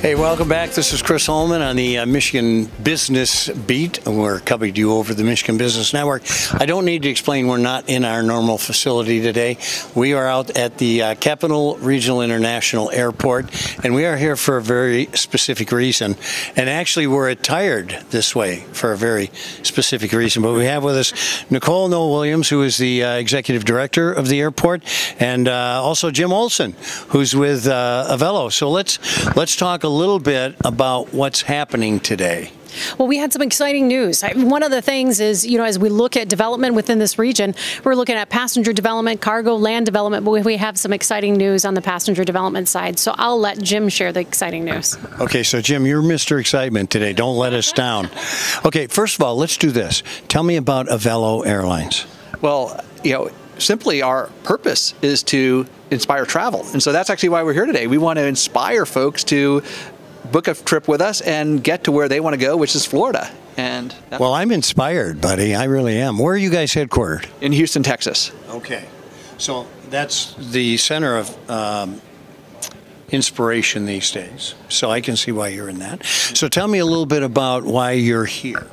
Hey, welcome back. This is Chris Holman on the Michigan Business Beat. We're coming to you over the Michigan Business Network. I don't need to explain we're not in our normal facility today. We are out at the Capital Regional International Airport, and we are here for a very specific reason. And actually, we're attired this way for a very specific reason. But we have with us Nicole Williams, who is the Executive Director of the airport, and also Jim Olson, who's with Avelo. So let's talk a little bit about what's happening today. Well, we had some exciting news. One of the things is, as we look at development within this region, we're looking at passenger development, cargo, land development, but we have some exciting news on the passenger development side. So I'll let Jim share the exciting news. Okay, so Jim, you're Mr. Excitement today. Don't let us down. Okay, first of all, let's do this. Tell me about Avelo Airlines. Well, simply our purpose is to inspire travel. And so that's actually why we're here today. We want to inspire folks to book a trip with us and get to where they want to go, which is Florida. And well, I'm inspired, buddy. I really am. Where are you guys headquartered? In Houston, Texas. Okay. So that's the center of inspiration these days. So I can see why you're in that. So tell me a little bit about why you're here.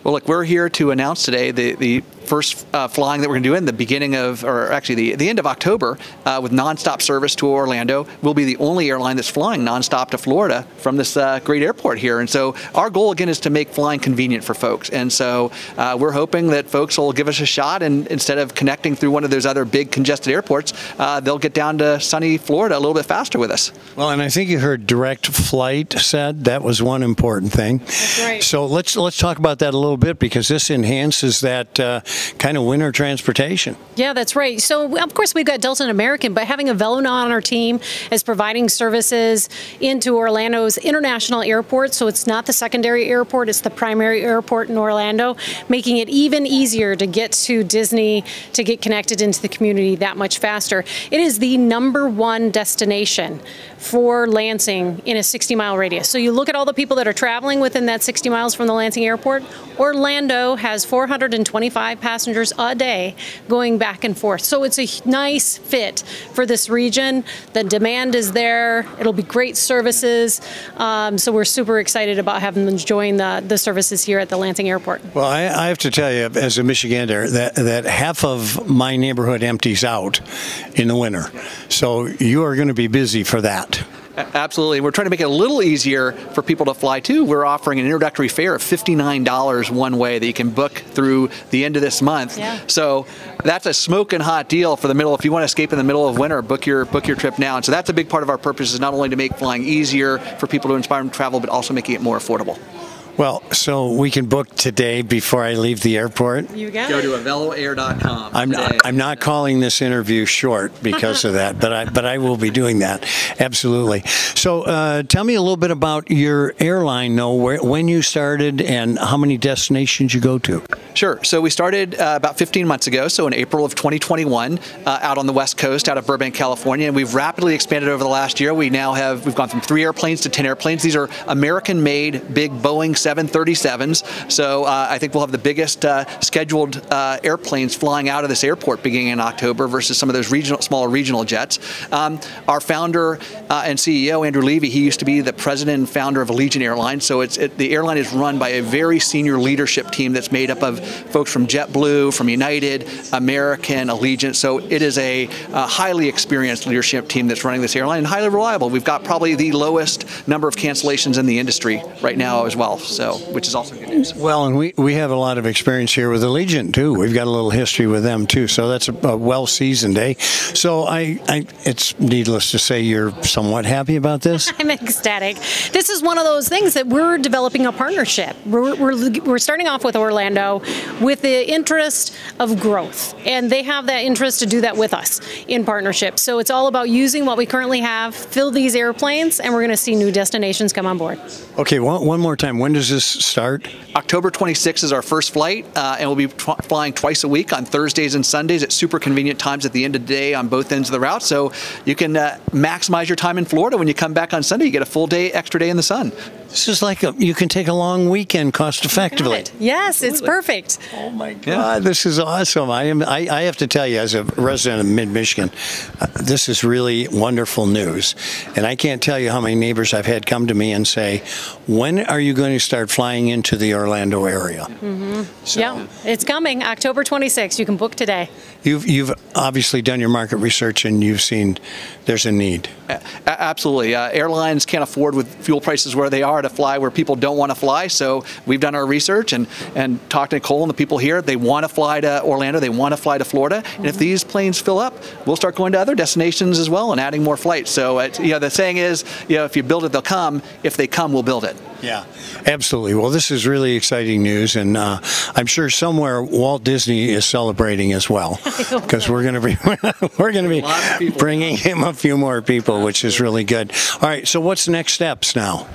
Well, look, we're here to announce today the first flying that we're going to do in the beginning of, or actually the end of October, with nonstop service to Orlando. We'll be the only airline that's flying nonstop to Florida from this great airport here. And so our goal, again, is to make flying convenient for folks. And so we're hoping that folks will give us a shot, and instead of connecting through one of those other big congested airports, they'll get down to sunny Florida a little bit faster with us. Well, and I think you heard direct flight said. That was one important thing. That's right. So let's talk about that a little bit, because this enhances that kind of winter transportation. Yeah, that's right. So, of course, we've got Delta and American, but having Avelo on our team is providing services into Orlando's international airport. So it's not the secondary airport, it's the primary airport in Orlando, making it even easier to get to Disney, to get connected into the community that much faster. It is the #1 destination for Lansing in a 60-mile radius. So you look at all the people that are traveling within that 60 miles from the Lansing airport. Orlando has 425 passengers a day going back and forth. So it's a nice fit for this region. The demand is there. It'll be great services. So we're super excited about having them join the services here at the Lansing airport. Well, I have to tell you, as a Michigander, that half of my neighborhood empties out in the winter. So you are going to be busy for that. Absolutely. We're trying to make it a little easier for people to fly too. We're offering an introductory fare of $59 one way that you can book through the end of this month. Yeah. So that's a smoking hot deal for the middle. If you want to escape in the middle of winter, book your trip now. And so that's a big part of our purpose, is not only to make flying easier for people to inspire them to travel, but also making it more affordable. Well, so we can book today before I leave the airport? You got Go it. to aveloair.com. I'm not calling this interview short because of that, but I will be doing that. Absolutely. So tell me a little bit about your airline, when you started and how many destinations you go to. Sure. So we started about 15 months ago, so in April of 2021, out on the West Coast, out of Burbank, California, and we've rapidly expanded over the last year. We've gone from 3 airplanes to 10 airplanes. These are American-made, big Boeing 737s. So I think we'll have the biggest scheduled airplanes flying out of this airport beginning in October versus some of those smaller regional jets. Our founder and CEO, Andrew Levy, he used to be the president and founder of Allegiant Airlines. So the airline is run by a very senior leadership team that's made up of folks from JetBlue, from United, American, Allegiant. So it is a highly experienced leadership team that's running this airline, and highly reliable. We've got probably the lowest number of cancellations in the industry right now as well. So, which is also good news. Well, and we have a lot of experience here with Allegiant too. We've got a little history with them too. So that's a well-seasoned day. So it's needless to say you're somewhat happy about this. I'm ecstatic. This is one of those things that we're developing a partnership. We're starting off with Orlando with the interest of growth, and they have that interest to do that with us in partnership. So it's all about using what we currently have, fill these airplanes, and we're going to see new destinations come on board. Okay, one more time. When does this start? October 26th is our first flight, and we'll be flying twice a week on Thursdays and Sundays at super convenient times at the end of the day on both ends of the route. So you can maximize your time in Florida. When you come back on Sunday, you get a full day, extra day in the sun. This is like you can take a long weekend cost effectively. Yes, it's perfect. Oh my God, this is awesome. I have to tell you, as a resident of mid-Michigan, this is really wonderful news. And I can't tell you how many neighbors I've had come to me and say, when are you going to start flying into the Orlando area? So, yeah, it's coming, October 26th. You can book today. You've obviously done your market research and you've seen there's a need. Absolutely. Airlines can't afford, with fuel prices where they are, to fly where people don't want to fly. So we've done our research and talked to Nicole and the people here. They want to fly to Orlando. They want to fly to Florida. And if these planes fill up, we'll start going to other destinations as well and adding more flights. So the saying is, if you build it, they'll come. If they come, we'll build it. Yeah, absolutely. Well, this is really exciting news, and I'm sure somewhere Walt Disney is celebrating as well, because we're going to be bringing him a few more people, which is really good. All right, so what's the next steps now?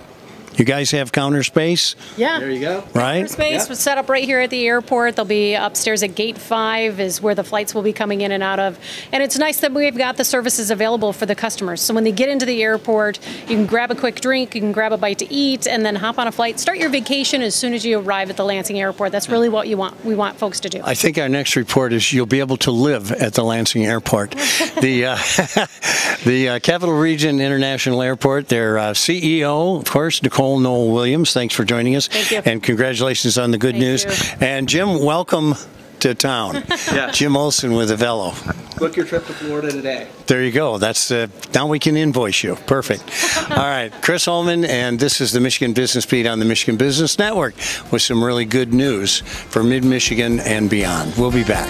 You guys have counter space? Yeah. There you go. Right? Counter space was set up right here at the airport. They'll be upstairs at Gate 5 is where the flights will be coming in and out of. And it's nice that we've got the services available for the customers. So when they get into the airport, you can grab a quick drink, you can grab a bite to eat, and then hop on a flight. Start your vacation as soon as you arrive at the Lansing airport. That's really what we want folks to do. I think our next report is you'll be able to live at the Lansing airport. The Capital Region International Airport, their CEO, of course, Noll Williams, thanks for joining us. Thank you. And congratulations on the good news. And Jim, welcome to town. Yeah. Jim Olson with Avelo. Book your trip to Florida today. There you go. That's now we can invoice you. Perfect. All right, Chris Holman, and this is the Michigan Business Beat on the Michigan Business Network with some really good news for mid-Michigan and beyond. We'll be back.